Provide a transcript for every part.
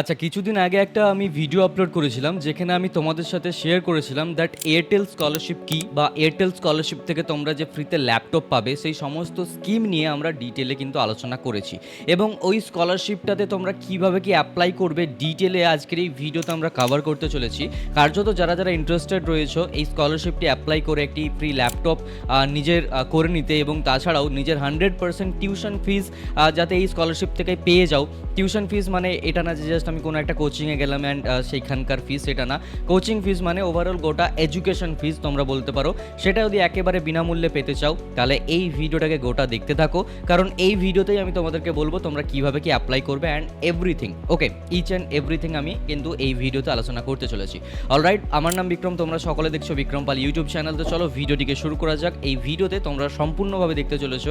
আচ্ছা, কিছুদিন আগে একটা আমি ভিডিও আপলোড করেছিলাম যেখানে আমি তোমাদের সাথে শেয়ার করেছিলাম দ্যাট এয়ারটেল স্কলারশিপ কী বা এয়ারটেল স্কলারশিপ থেকে তোমরা যে ফ্রিতে ল্যাপটপ পাবে সেই সমস্ত স্কিম নিয়ে আমরা ডিটেলে কিন্তু আলোচনা করেছি এবং ওই স্কলারশিপটাতে তোমরা কিভাবে কি অ্যাপ্লাই করবে ডিটেলে আজকের এই ভিডিওতে আমরা কভার করতে চলেছি। কার্যত যারা যারা ইন্টারেস্টেড রয়েছে এই স্কলারশিপটি অ্যাপ্লাই করে একটি ফ্রি ল্যাপটপ নিজের করে নিতে এবং তাছাড়াও নিজের 100% টিউশন ফিজ যাতে এই স্কলারশিপ থেকে পেয়ে যাও। টিউশন ফিজ মানে এটা না যে জাস্ট আমি কোনো একটা কোচিংয়ে গেলাম অ্যান্ড সেইখানকার ফিজ, সেটা না। কোচিং ফিজ মানে ওভারঅল গোটা এডুকেশন ফিজ তোমরা বলতে পারো। সেটা যদি একেবারে বিনামূল্যে পেতে চাও তাহলে এই ভিডিওটাকে গোটা দেখতে থাকো, কারণ এই ভিডিওতেই আমি তোমাদেরকে বলবো তোমরা কীভাবে কি অ্যাপ্লাই করবে and everything. Okay, each and everything আমি কিন্তু এই ভিডিওতে আলোচনা করতে চলেছি। অলরাইট, আমার নাম বিক্রম, তোমরা সকলে দেখছো বিক্রম পাল ইউটিউব চ্যানেল। তো চলো ভিডিওটিকে শুরু করা যাক। এই ভিডিওতে তোমরা সম্পূর্ণভাবে দেখতে চলেছো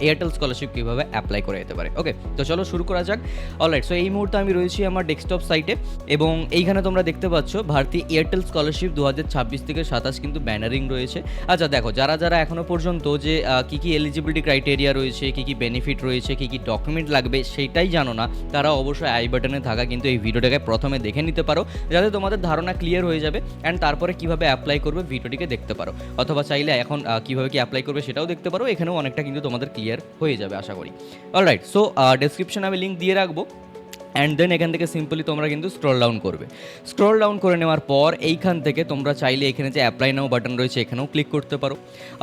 এয়ারটেল স্কলারশিপ কীভাবে অ্যাপ্লাই করা যেতে পারে। ওকে, তো চলো শুরু করা যাক। অলরাইট, সো এই মুহূর্তে আমি রয়েছি আমার ডেস্কটপ সাইটে এবং এইখানে তোমরা দেখতে পাচ্ছ ভারতী এয়ারটেল স্কলারশিপ 2026 থেকে 27 কিন্তু ব্যানারিং রয়েছে। আচ্ছা দেখো, যারা যারা এখনও পর্যন্ত যে কী কী এলিজিবিলিটি ক্রাইটেরিয়া রয়েছে, কী কী বেনিফিট রয়েছে, কী কী ডকুমেন্ট লাগবে সেইটাই জানো না, তারা অবশ্যই আই বাটনে থাকা কিন্তু এই ভিডিওটাকে প্রথমে দেখে নিতে পারো, যাতে তোমাদের ধারণা ক্লিয়ার হয়ে যাবে অ্যান্ড তারপরে কীভাবে অ্যাপ্লাই করবে ভিডিওটিকে দেখতে পারো, অথবা চাইলে এখন কীভাবে কি অ্যাপ্লাই করবে সেটাও দেখতে পারো। এখানেও অনেকটা কিন্তু তোমাদের ক্লিয়ার হয়ে যাবে আশা করি। অলরাইট, সো ডেসক্রিপশনে আমি লিঙ্ক দিয়ে রাখবো অ্যান্ড দেন এখান থেকে সিম্পলি তোমরা কিন্তু স্ক্রল ডাউন করবে। স্ক্রল ডাউন করে নেওয়ার পর এইখান থেকে তোমরা চাইলে এখানে যে অ্যাপ্লাই নাও বাটন রয়েছে এখানেও ক্লিক করতে পারো।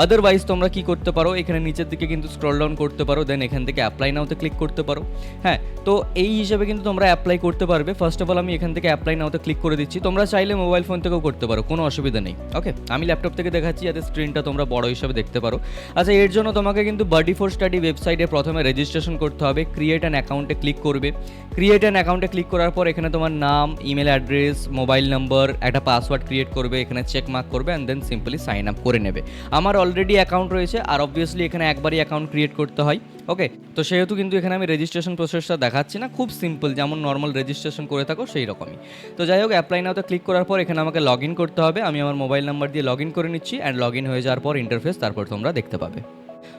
আদারওয়াইজ তোমরা কি করতে পারো, এখানে নিচের দিকে কিন্তু স্ক্রল ডাউন করতে পারো, দেন এখান থেকে অ্যাপ্লাই নাওতে ক্লিক করতে পারো। হ্যাঁ, তো এই হিসাবে কিন্তু তোমরা অ্যাপ্লাই করতে পারবে। ফার্স্ট অফ অল আমি এখান থেকে অ্যাপ্লাই নাওতে ক্লিক করে দিচ্ছি। তোমরা চাইলে মোবাইল ফোন থেকেও করতে পারো, কোনো অসুবিধা নেই। ওকে, আমি ল্যাপটপ থেকে দেখাচ্ছি যাতে স্ক্রিনটা তোমরা বড় হিসাবে দেখতে পারো। আচ্ছা, এর জন্য তোমাকে কিন্তু বাডি ফর স্টাডি ওয়েবসাইটে প্রথমে রেজিস্ট্রেশন করতে হবে। ক্রিয়েট অ্যান অ্যাকাউন্টে ক্লিক করবে। ক্রিয়েট অ্যান অ্যাকাউন্টে ক্লিক করার পর এখানে তোমার নাম, ইমেল অ্যাড্রেস, মোবাইল নাম্বার, একটা পাসওয়ার্ড ক্রিয়েট করবে, এখানে চেক মার্ক করবে and then simply sign up করে নেবে। আমার অলরেডি অ্যাকাউন্ট রয়েছে আর অবভিয়াসলি এখানে একবারই অ্যাকাউন্ট ক্রিয়েট করতে হয়। ওকে, তো সেহেতু কিন্তু এখানে আমি রেজিস্ট্রেশন প্রসেসটা দেখাচ্ছি না, খুব সিম্পল, যেমন নর্মাল রেজিস্ট্রেশন করে থাকো সেই রকমই। তো যাই হোক, অ্যাপ্লাই নাওতে ক্লিক করার পর এখানে আমাকে লগ ইন করতে হবে। আমি আমার মোবাইল নাম্বার দিয়ে লগ ইন করে নিচ্ছি অ্যান্ড লগ ইন হয়ে যাওয়ার পর ইন্টারফেস তারপর তোমরা দেখতে পাবে।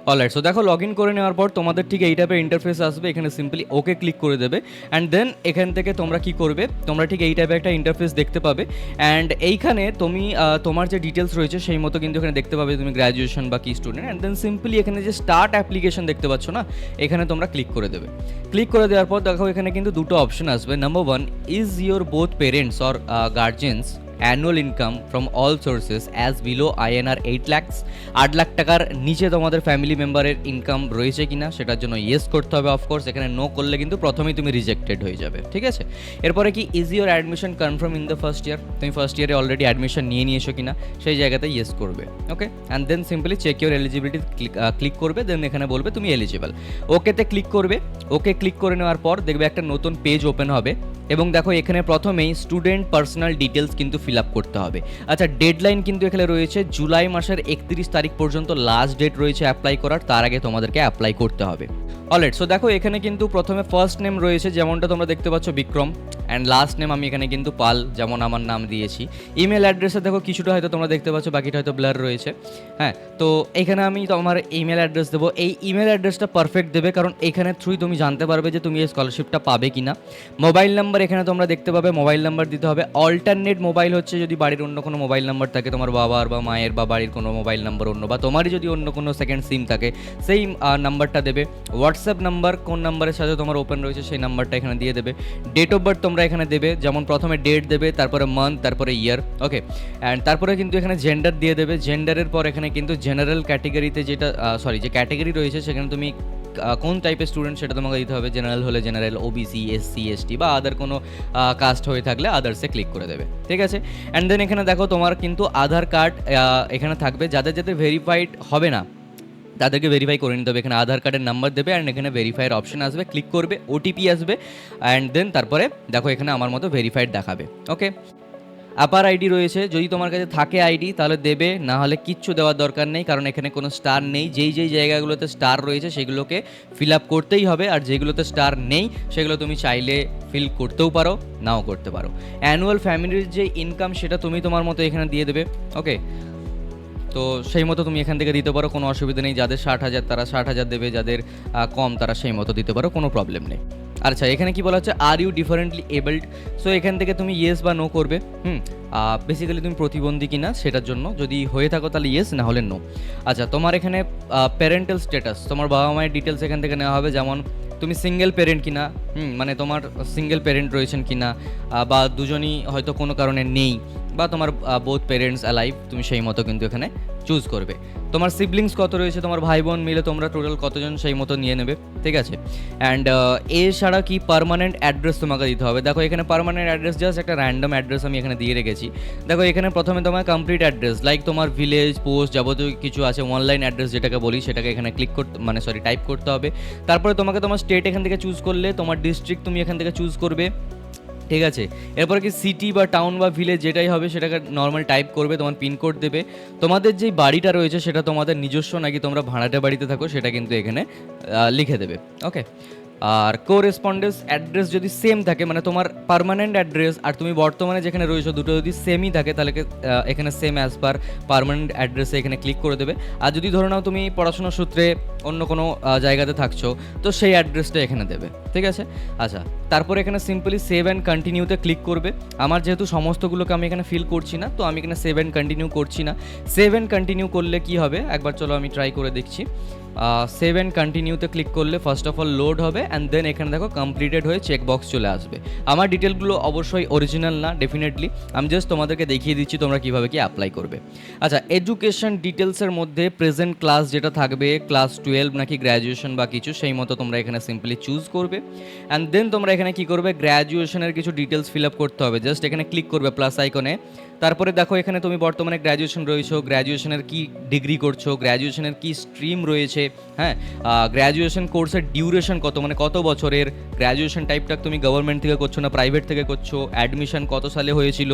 অলরাইট, সো দেখো লগ ইন করে নেওয়ার পর তোমাদের ঠিক এই টাইপের ইন্টারফেস আসবে। এখানে সিম্পলি ওকে ক্লিক করে দেবে অ্যান্ড দেন এখান থেকে তোমরা কি করবে, তোমরা ঠিক এই টাইপের একটা ইন্টারফেস দেখতে পাবে অ্যান্ড এইখানে তুমি তোমার যে ডিটেলস রয়েছে সেই মতো কিন্তু এখানে দেখতে পাবে তুমি গ্র্যাজুয়েশন বা কি স্টুডেন্ট, অ্যান্ড দেন সিম্পলি এখানে যে স্টার্ট অ্যাপ্লিকেশন দেখতে পাচ্ছ না, এখানে তোমরা ক্লিক করে দেবে। ক্লিক করে দেওয়ার পর দেখো এখানে কিন্তু দুটো অপশন আসবে। Number 1, is your both parents or guardians annual income from all sources as below INR 8 lakhs, 8 lakh টাকার নিচে তোমাদের ফ্যামিলি মেম্বারের ইনকাম রয়েছে কিনা সেটার জন্য ইয়েস করতে হবে অফকোর্স। এখানে নো করলে কিন্তু প্রথমেই তুমি রিজেক্টেড হয়ে যাবে, ঠিক আছে। এরপরে কি is your admission confirm in the first year, তুমি ফার্স্ট ইয়ারে অলরেডি অ্যাডমিশন নিয়ে নিয়েছো কিনা সেই জায়গাতে ইয়েস করবে। Okay, and then simply check your eligibility click করবে, দেন এখানে বলবে তুমি এলিজিবল। ওকেতে ক্লিক করবে। ওকে ক্লিক করে নেওয়ার পর দেখবে একটা নতুন পেজ ওপেন হবে এবং দেখো এখানে প্রথমেই স্টুডেন্ট পার্সোনাল ডিটেলস কিন্তু ফিল আপ করতে হবে। আচ্ছা, ডেডলাইন কিন্তু এখানে রয়েছে জুলাই মাসের 31 তারিখ পর্যন্ত লাস্ট ডেট রয়েছে অ্যাপ্লাই করার, তার আগে তোমাদেরকে অ্যাপ্লাই করতে হবে। অলরাইট, সো দেখো এখানে কিন্তু প্রথমে ফার্স্ট নেম রয়েছে যেমনটা তোমরা দেখতে পাচ্ছ বিক্রম, অ্যান্ড লাস্ট নেম আমি এখানে কিন্তু পাল, যেমন আমার নাম দিয়েছি। ইমেল অ্যাড্রেসে দেখো কিছুটা হয়তো তোমরা দেখতে পাচ্ছ, বাকিটা হয়তো ব্লার রয়েছে। হ্যাঁ, তো এখানে আমি তোমার ইমেল অ্যাড্রেস দেবো। এই ইমেল অ্যাড্রেসটা পারফেক্ট দেবে, কারণ এখানে থ্রুই তুমি জানতে পারবে যে তুমি এই স্কলারশিপটা পাবে কিনা। মোবাইল নাম্বার এখানে তোমরা দেখতে পাবে, মোবাইল নাম্বার দিতে হবে। অল্টারনেট মোবাইল হচ্ছে যদি বাড়ির অন্য কোনো মোবাইল নাম্বার থাকে, তোমার বাবার বা মায়ের বা বাড়ির কোনো মোবাইল নাম্বার অন্য, বা তোমারই যদি অন্য কোনো সেকেন্ড সিম থাকে সেই নাম্বারটা দেবে। হোয়াটসঅ্যাপ নাম্বার কোন নাম্বারের সাথে তোমার ওপেন রয়েছে সেই নাম্বারটা এখানে দিয়ে দেবে। ডেট অফ বার্থ তোমরা এখানে দেবে, যেমন প্রথমে ডেট দেবে, তারপরে মান্থ, তারপরে ইয়ার। ওকে, অ্যান্ড তারপরে কিন্তু এখানে জেন্ডার দিয়ে দেবে। জেন্ডারের পর এখানে কিন্তু জেনারেল ক্যাটেগরিতে যেটা যে ক্যাটেগরি রয়েছে সেখানে তুমি কোন টাইপের স্টুডেন্ট সেটা তোমাকে দিতে হবে। জেনারেল হলে জেনারেল, OBC, SC, ST বা আদার কোনো কাস্ট হয়ে থাকলে আদার্সে ক্লিক করে দেবে, ঠিক আছে। অ্যান্ড দেন এখানে দেখো তোমার কিন্তু আধার কার্ড এখানে থাকবে। যাদের যাদের ভেরিফাইড হবে না তাদেরকে ভেরিফাই করে নিতে হবে। এখানে আধার কার্ডের নাম্বার দেবে অ্যান্ড এখানে ভেরিফাইয়ের অপশন আসবে, ক্লিক করবে, OTP আসবে অ্যান্ড দেন তারপরে দেখো এখানে আমার মতো ভেরিফাইড দেখাবে। ওকে, আপার আইডি রয়েছে, যদি তোমার কাছে থাকে আইডি তাহলে দেবে, না হলে কিচ্ছু দেওয়ার দরকার নেই, কারণ এখানে কোনো স্টার নেই। যেই যেই জায়গাগুলোতে স্টার রয়েছে সেগুলোকে ফিল আপ করতেই হবে, আর যেগুলোতে স্টার নেই সেগুলো তুমি চাইলে ফিল করতেও পারো, নাও করতে পারো। অ্যানুয়াল ফ্যামিলির যে ইনকাম সেটা তুমি তোমার মতো এখানে দিয়ে দেবে। ওকে, তো সেই মতো তুমি এখান থেকে দিতে পারো, কোনো অসুবিধা নেই। যাদের 60,000 তারা 60,000 দেবে, যাদের কম তারা সেই মতো দিতে পারো, কোনো প্রবলেম নেই। আচ্ছা, এখানে কি বলা হচ্ছে, are you differently abled. So এখান থেকে তুমি ইয়েস বা নো করবে। বেসিক্যালি তুমি প্রতিবন্ধী কিনা সেটার জন্য, যদি হয়ে থাকো তাহলে ইয়েস, না হলে নো। আচ্ছা, তোমার এখানে প্যারেন্টাল স্ট্যাটাস, তোমার বাবা মায়ের ডিটেলস এখান থেকে নেওয়া হবে, যেমন তুমি সিঙ্গেল প্যারেন্ট কিনা, মানে তোমার সিঙ্গেল প্যারেন্ট রয়েছেন কিনা, বা দুজনই হয়তো কোনো কারণে নেই, বা তোমার বোথ প্যারেন্টস অ্যালাইভ, তুমি সেই মতো কিন্তু এখানে চুজ করবে। তোমার সিবলিংস কত রয়েছে, তোমার ভাই বোন মিলে তোমরা টোটাল কতজন, সেই মতো নিয়ে নেবে, ঠিক আছে। অ্যান্ড এছাড়া কি পার্মানেন্ট অ্যাড্রেস তোমাকে দিতে হবে। দেখো এখানে পার্মানেন্ট অ্যাড্রেস জাস্ট একটা র্যান্ডম অ্যাড্রেস আমি এখানে দিয়ে রেখেছি। দেখো এখানে প্রথমে তোমার কমপ্লিট অ্যাড্রেস, লাইক তোমার ভিলেজ, পোস্ট, যাবতীয় কিছু আছে, অনলাইন অ্যাড্রেস যেটাকে বলি, সেটাকে এখানে ক্লিক করতে, মানে টাইপ করতে হবে। তারপরে তোমাকে তোমার স্টেট এখান থেকে চুজ করলে, তোমার ডিস্ট্রিক্ট তুমি এখান থেকে চুজ করবে, ঠিক আছে। এরপরে কি সিটি বা টাউন বা ভিলেজ যেটাই হবে সেটাকে নর্মাল টাইপ করবে, তোমার পিনকোড দেবে। তোমাদের যেই বাড়িটা রয়েছে সেটা তোমাদের নিজস্ব নাকি তোমরা ভাড়াটে বাড়িতে থাকো সেটা কিন্তু এখানে লিখে দেবে, ওকে। আর কোরেসপন্ডেন্স অ্যাড্রেস যদি সেম থাকে, মানে তোমার পার্মানেন্ট অ্যাড্রেস আর তুমি বর্তমানে যেখানে রয়েছো দুটো যদি সেমই থাকে, তাহলে এখানে সেম অ্যাজ পার পার্মানেন্ট অ্যাড্রেসে এখানে ক্লিক করে দেবে। আর যদি ধরে নাও তুমি পড়াশোনার সূত্রে অন্য কোনো জায়গাতে থাকছো, তো সেই অ্যাড্রেসটা এখানে দেবে, ঠিক আছে। আচ্ছা, তারপর এখানে সিম্পলি সেভ অ্যান্ড কন্টিনিউতে ক্লিক করবে। আমার যেহেতু সমস্তগুলোকে আমি এখানে ফিল করছি না, তো আমি এখানে সেভ অ্যান্ড কন্টিনিউ করছি না। সেভ অ্যান্ড কন্টিনিউ করলে কি হবে, একবার চলো আমি ট্রাই করে দেখছি। সেভ অ্যান্ড কন্টিনিউতে ক্লিক করলে ফার্স্ট অফ অল লোড হবে, অ্যান্ড দেন এখানে দেখো কমপ্লিটেড হয়ে চেকবক্স চলে আসবে। আমার ডিটেলগুলো অবশ্যই অরিজিনাল না, ডেফিনেটলি আমি জাস্ট তোমাদেরকে দেখিয়ে দিচ্ছি তোমরা কীভাবে কি অ্যাপ্লাই করবে। আচ্ছা, এডুকেশন ডিটেলসের মধ্যে প্রেজেন্ট ক্লাস যেটা থাকবে, ক্লাস 12 নাকি গ্র্যাজুয়েশন বা কিছু, সেই মতো তোমরা এখানে সিম্পলি চুজ করবে। অ্যান্ড দেন তোমরা এখানে কি করবে, গ্র্যাজুয়েশনের কিছু ডিটেলস ফিল আপ করতে হবে। জাস্ট এখানে ক্লিক করবে প্লাস আইকনে। তারপরে দেখো এখানে তুমি বর্তমানে গ্র্যাজুয়েশন রয়েছো, গ্র্যাজুয়েশনের কি ডিগ্রি করছো, গ্র্যাজুয়েশনের কি স্ট্রিম রয়েছে, হ্যাঁ, গ্র্যাজুয়েশন কোর্সের ডিউরেশন কত, মানে কত বছরের, গ্র্যাজুয়েশন টাইপটা তুমি গভর্নমেন্ট থেকে করছো না প্রাইভেট থেকে করছো, অ্যাডমিশন কত সালে হয়েছিল,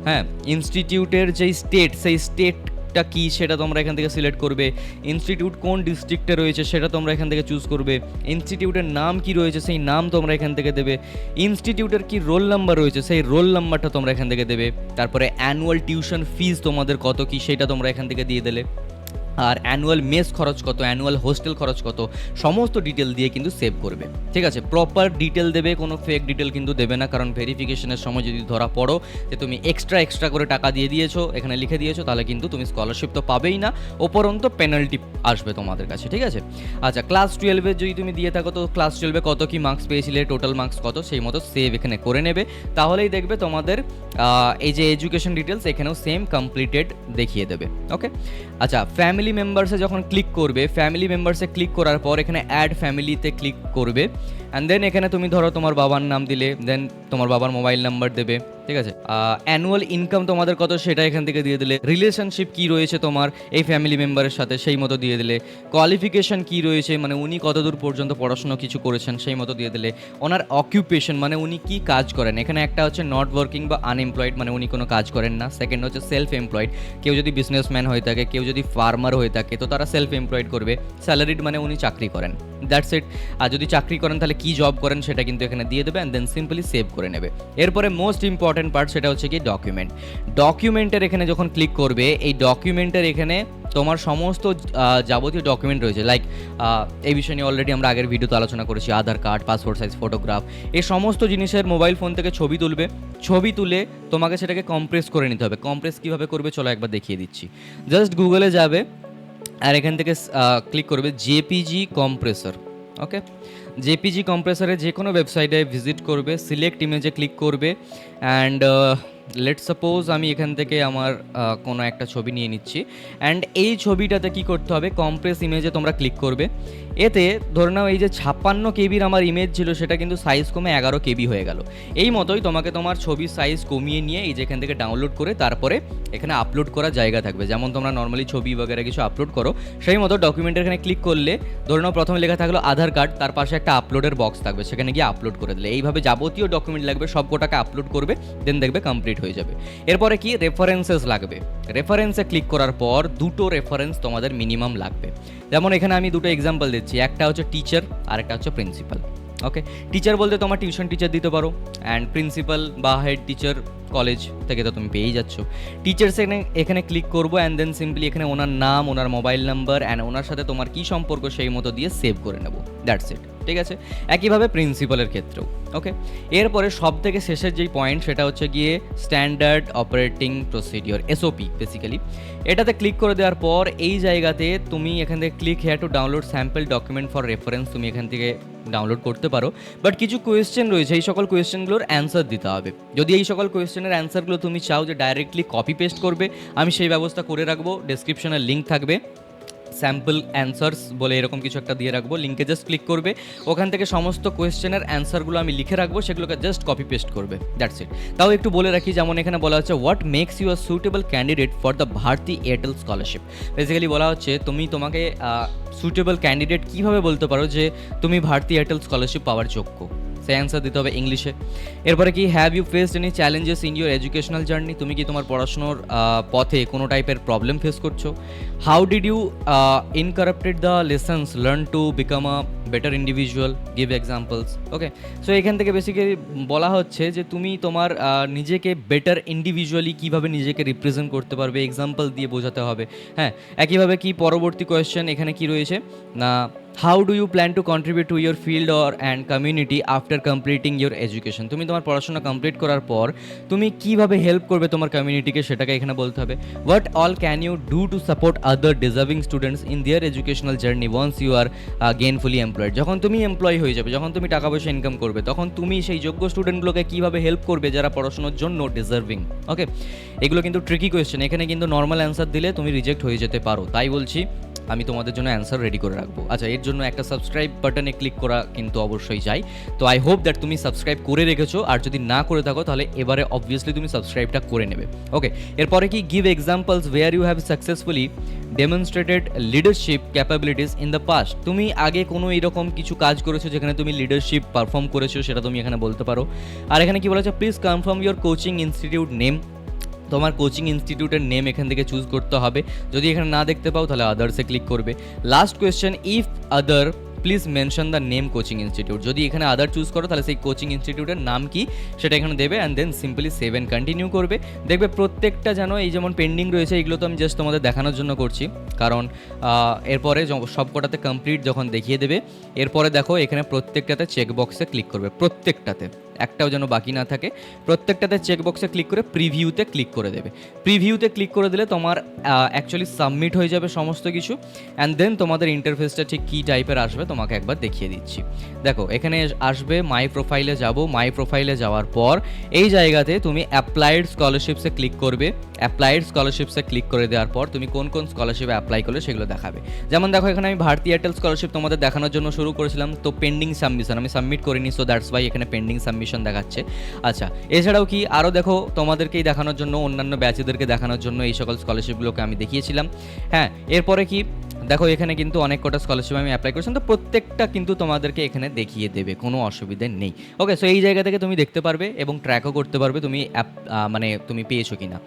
হ্যাঁ, ইনস্টিটিউটের যেই স্টেট, সেই স্টেটটা কি সেটা তোমরা এখান থেকে সিলেক্ট করবে, ইনস্টিটিউট কোন ডিস্ট্রিক্টে রয়েছে সেটা তোমরা এখান থেকে চুজ করবে, ইনস্টিটিউটের নাম কি রয়েছে সেই নাম তোমরা এখান থেকে দেবে, ইনস্টিটিউটের কি রোল নাম্বার রয়েছে সেই রোল নাম্বারটা তোমরা এখান থেকে দেবে। তারপরে অ্যানুয়াল টিউশন ফিজ তোমাদের কত কি সেটা তোমরা এখান থেকে দিয়ে দিলে, আর অ্যানুয়াল মেস খরচ কত, অ্যানুয়াল হোস্টেল খরচ কত, সমস্ত ডিটেল দিয়ে কিন্তু সেভ করবে, ঠিক আছে। প্রপার ডিটেল দেবে, কোনো ফেক ডিটেল কিন্তু দেবে না, কারণ ভেরিফিকেশনের সময় যদি ধরা পড়ো যে তুমি এক্সট্রা করে টাকা দিয়ে দিয়েছো, এখানে লিখে দিয়েছো, তাহলে কিন্তু তুমি স্কলারশিপ তো পাবেই না, উপরন্ত পেনাল্টি আসবে তোমাদের কাছে, ঠিক আছে। আচ্ছা, ক্লাস 12 যদি তুমি দিয়ে থাকো, তো ক্লাস 12 কত কি মার্কস পেয়েছিলে, টোটাল মার্কস কত, সেই মতো সেভ এখানে করে নেবে। তাহলেই দেখবে তোমাদের এই যে এডুকেশন ডিটেলস এখানেও সেম কমপ্লিটেড দেখিয়ে দেবে, ওকে। আচ্ছা, ফ্যামিলি মেম্বার্সে যখন ক্লিক করবে, ফ্যামিলি মেম্বার্সে ক্লিক করার পর এখানে অ্যাড ফ্যামিলিতে ক্লিক করবে, অ্যান্ড দেন এখানে তুমি ধরো তোমার বাবার নাম দিলে, দেন তোমার বাবার মোবাইল নাম্বার দেবে, ঠিক আছে। অ্যানুয়াল ইনকাম তোমাদের কত সেটা এখান থেকে দিয়ে দিলে, রিলেশনশিপ কি রয়েছে তোমার এই ফ্যামিলি মেম্বারের সাথে সেই মতো দিয়ে দিলে, কোয়ালিফিকেশন কি রয়েছে, মানে উনি কতদূর পর্যন্ত পড়াশোনা কিছু করেছেন সেই মতো দিয়ে দিলে, ওনার অকিউপেশন মানে উনি কি কাজ করেন, এখানে একটা হচ্ছে নট ওয়ার্কিং বা আনএমপ্লয়েড, মানে উনি কোনো কাজ করেন না। সেকেন্ড হচ্ছে সেলফ এমপ্লয়েড, কেউ যদি বিজনেসম্যান হয়ে থাকে, কেউ যদি ফার্মার হয়ে থাকে, তো তারা সেলফ এমপ্লয়েড করবে। স্যালারিড মানে উনি চাকরি করেন, দ্যাটস ইট। আর যদি চাকরি করেন তাহলে কি জব করেন সেটা কিন্তু এখানে দিয়ে দেবে, অ্যান্ড দেন সিম্পলি সেভ করে নেবে। এরপরে মোস্ট ইম্পর্টেন্ট পার্ট সেটা হচ্ছে কি ডকুমেন্টের এখানে যখন ক্লিক করবে, এই ডকুমেন্টের এখানে তোমার সমস্ত যাবতীয় ডকুমেন্ট রয়েছে, লাইক এই বিষয় নিয়ে অলরেডি আমরা আগের ভিডিওতে আলোচনা করেছি, আধার কার্ড, পাসপোর্ট সাইজ ফটোগ্রাফ, এই সমস্ত জিনিসের মোবাইল ফোন থেকে ছবি তুলবে। ছবি তুলে তোমাকে সেটাকে কম্প্রেস করে নিতে হবে। কম্প্রেস কীভাবে করবে চলো একবার দেখিয়ে দিচ্ছি। জাস্ট গুগলে যাবে আর এখান থেকে ক্লিক করবে জেপিজি কম্প্রেসর, ওকে। জেপিজি কম্প্রেসরে যে কোনো ওয়েবসাইটে ভিজিট করবে, সিলেক্ট ইমেজে ক্লিক করবে, অ্যান্ড লেট সাপোজ আমি এখান থেকে আমার কোনো একটা ছবি নিয়ে নিচ্ছি, অ্যান্ড এই ছবিটাতে কি করতে হবে, কম্প্রেস ইমেজে তোমরা ক্লিক করবে। এতে ধরে নাও এই যে 56 কেবির আমার ইমেজ ছিল সেটা কিন্তু সাইজ কমে 11 কেবি হয়ে গেল। এই মতোই তোমাকে তোমার ছবির সাইজ কমিয়ে নিয়ে এই যেখান থেকে ডাউনলোড করে তারপরে এখানে আপলোড করার জায়গা থাকবে, যেমন তোমরা নর্মালি ছবি বগেরা কিছু আপলোড করো সেই মতো ডকুমেন্টের এখানে ক্লিক করলে ধরে নাও প্রথমে লেখা থাকলো আধার কার্ড, তার পাশে একটা আপলোডের বক্স থাকবে, সেখানে গিয়ে আপলোড করে দিলে এইভাবে যাবতীয় ডকুমেন্ট লাগবে সব গোটাকে আপলোড করবে, দেন দেখবে কমপ্লিট হয়ে যাবে। এরপরে কি রেফারেন্সেস লাগবে, রেফারেন্সে ক্লিক করার পর দুটো রেফারেন্স তোমাদের মিনিমাম লাগবে। যেমন এখানে আমি দুটো এক্সাম্পল দিচ্ছি, একটা হচ্ছে টিচার আর একটা হচ্ছে প্রিন্সিপাল, ওকে, টিচার বলতে তোমার টিউশন টিচার দিতে পারো, অ্যান্ড প্রিন্সিপাল বা হেড টিচার কলেজ থেকে তো তুমি পেয়েই যাচ্ছ। টিচার্স এখানে ক্লিক করবো, অ্যান্ড দেন সিম্পলি এখানে ওনার নাম, ওনার মোবাইল নাম্বার অ্যান্ড ওনার সাথে তোমার কী সম্পর্ক সেই মতো দিয়ে সেভ করে নেবো, দ্যাটস ইট। ঠিক আছে, একইভাবে প্রিন্সিপালের ক্ষেত্রেও। ওকে, এরপরে সব থেকে শেষের যেই পয়েন্ট সেটা হচ্ছে গিয়ে standard operating procedure, SOP basically. এটাতে ক্লিক করে দেওয়ার পর এই জায়গাতে তুমি এখান থেকে click here to download sample document for reference, তুমি এখান থেকে ডাউনলোড করতে পারো। বাট কিছু কোয়েশ্চেন রয়েছে, এই সকল কোয়েশ্চেনগুলোর অ্যান্সার দিতে হবে। যদি এই সকল কোয়েশ্চেনের অ্যান্সারগুলো তুমি চাও যে ডাইরেক্টলি কপি পেস্ট করবে, আমি সেই ব্যবস্থা করে রাখবো, ডেসক্রিপশনে লিঙ্ক থাকবে, স্যাম্পল অ্যান্সার্স বলে এরকম কিছু একটা দিয়ে রাখবো, লিঙ্কে জাস্ট ক্লিক করবে, ওখান থেকে সমস্ত কোয়েশ্চেনের অ্যান্সারগুলো আমি লিখে রাখবো, সেগুলোকে জাস্ট কপি পেস্ট করবে, দ্যাটস ইট। তাও একটু বলে রাখি, যেমন এখানে বলা হচ্ছে what makes you a suitable candidate for the Bharti Airtel scholarship. Basically বলা হচ্ছে তোমাকে সুটেবল ক্যান্ডিডেট কীভাবে বলতে পারো যে তুমি ভারতী এয়ারটেল স্কলারশিপ পাওয়ার যোগ্য, সেই অ্যান্সার দিতে হবে ইংলিশে। এরপরে কি, have you faced any challenges in your educational journey, তুমি কি তোমার পড়াশোনার পথে কোনো টাইপের প্রবলেম ফেস করছো। How did you incorporated the lessons learn to become a better individual, give examples. Okay, so এখান থেকে বেসিক্যালি বলা হচ্ছে যে তুমি তোমার নিজেকে বেটার ইন্ডিভিজুয়ালি কীভাবে নিজেকে রিপ্রেজেন্ট করতে পারবে, এক্সাম্পল দিয়ে বোঝাতে হবে। হ্যাঁ, একইভাবে কি পরবর্তী কোয়েশ্চেন এখানে কি রয়েছে না, how do you plan to contribute to your field or and community after completing your education, তুমি তোমার পড়াশোনা কমপ্লিট করার পর তুমি কীভাবে হেল্প করবে তোমার কমিউনিটিকে, সেটাকে এখানে বলতে হবে। What all can you do to support other deserving students in their educational journey once you are gainfully employed, যখন তুমি এমপ্লয় হয়ে যাবে, যখন তুমি টাকা পয়সা ইনকাম করবে, তখন তুমি সেই যোগ্য স্টুডেন্টগুলোকে কীভাবে হেল্প করবে যারা পড়াশোনার জন্য ডিজার্ভিং। ওকে, এগুলো কিন্তু ট্রিকি কোয়েশ্চেন, এখানে কিন্তু নর্মাল অ্যান্সার দিলে তুমি রিজেক্ট হয়ে যেতে পারো, তাই বলছি আমি তোমাদের জন্য অ্যান্সার রেডি করে রাখবো। আচ্ছা, এর জন্য একটা সাবস্ক্রাইব বাটনে ক্লিক করা কিন্তু অবশ্যই চাই, তো আই হোপ দ্যাট তুমি সাবস্ক্রাইব করে রেখেছো, আর যদি না করে থাকো তাহলে এবারে অবভিয়াসলি তুমি সাবস্ক্রাইবটা করে নেবে। ওকে, এরপরে কি, give examples where you have successfully demonstrated leadership capabilities in the past, তুমি আগে কোনো এরকম কিছু কাজ করেছো যেখানে তুমি লিডারশিপ পারফর্ম করেছো, সেটা তুমি এখানে বলতে পারো। আর এখানে কি বলেছে, please confirm your coaching institute name, তোমার কোচিং ইনস্টিটিউটের নেম এখান থেকে চুজ করতে হবে, যদি এখানে না দেখতে পাও তাহলে আদার্সে ক্লিক করবে। Last question, if other please mention the name coaching institute, যদি এখানে আদার চুজ করো তাহলে সেই কোচিং ইনস্টিটিউটের নাম কি সেটা এখানে দেবে, and then simply save and continue করবে। দেখবে প্রত্যেকটা যেন এই যেমন পেন্ডিং রয়েছে, এগুলো তো আমি জাস্ট তোমাদের দেখানোর জন্য করছি, কারণ এরপরে সবকটাতে কমপ্লিট যখন দেখিয়ে দেবে, এরপরে দেখো এখানে প্রত্যেকটাতে চেকবক্সে ক্লিক করবে, প্রত্যেকটাতে একটাও যেন বাকি না থাকে, প্রত্যেকটাতে চেকবক্সে ক্লিক করে প্রিভিউতে ক্লিক করে দেবে। প্রিভিউতে ক্লিক করে দিলে তোমার অ্যাকচুয়ালি সাবমিট হয়ে যাবে সমস্ত কিছু, অ্যান্ড দেন তোমাদের ইন্টারফেসটা ঠিক কী টাইপের আসবে তোমাকে একবার দেখিয়ে দিচ্ছি। দেখো এখানে আসবে, মাই প্রোফাইলে যাব, মাই প্রোফাইলে যাওয়ার পর এই জায়গাতে তুমি অ্যাপ্লাইড স্কলারশিপসে ক্লিক করবে। অ্যাপ্লাইড স্কলারশিপসে ক্লিক করে দেওয়ার পর তুমি কোন কোন স্কলারশিপে অ্যাপ্লাই করলে সেগুলো দেখাবে। যেমন দেখো এখানে আমি ভারতী এয়ারটেল স্কলারশিপ তোমাদের দেখানোর জন্য শুরু করেছিলাম, তো পেন্ডিং সাবমিশন আমি সাবমিট করিনি, সো দ্যাটস ওয়াই এখানে পেন্ডিং সাবমিশন দেখাচ্ছে। আচ্ছা, এছাড়াও কি আরও দেখো তোমাদেরকেই দেখানোর জন্য, অন্যান্য ব্যাচেদেরকে দেখানোর জন্য এই সকল স্কলারশিপগুলোকে আমি দেখিয়েছিলাম। হ্যাঁ, এরপরে কি দেখো এখানে কিন্তু অনেক কটা স্কলারশিপ আমি অ্যাপ্লাই করেছিলাম, তো প্রত্যেকটা কিন্তু তোমাদেরকে এখানে দেখিয়ে দেবে, কোনো অসুবিধা নেই। ওকে, সো এই জায়গা থেকে তুমি দেখতে পারবে এবং ট্র্যাকও করতে পারবে তুমি মানে তুমি পেয়েছো কিনা।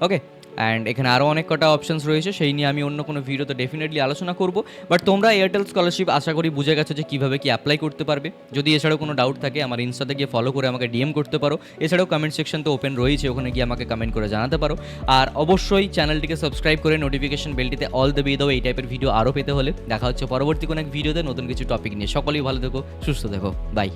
ওকে, অ্যান্ড এখানে আরও অনেক কটা অপশনস রয়েছে, সেই নিয়ে আমি অন্য কোনো ভিডিওতে ডেফিনেটলি আলোচনা করব। বাট তোমরা এয়ারটেল স্কলারশিপ আশা করি বুঝে গেছো যে কীভাবে কি অ্যাপ্লাই করতে পারবে। যদি এছাড়াও কোনো ডাউট থাকে আমার ইনস্টাতে গিয়ে ফলো করে আমাকে ডিএম করতে পারো, এছাড়াও কমেন্ট সেকশন তো ওপেন রয়েছে, ওখানে গিয়ে আমাকে কমেন্ট করে জানাতে পারো। আর অবশ্যই চ্যানেলটিকে সাবস্ক্রাইব করে নোটিফিকেশন বেলটিতে অল দেবে দাও এই টাইপের ভিডিও আরও পেতে হলে। দেখা হচ্ছে পরবর্তী কোনো এক ভিডিওতে নতুন কিছু টপিক নিয়ে। সকলেই ভালো থেকো, সুস্থ থেকো, বাই।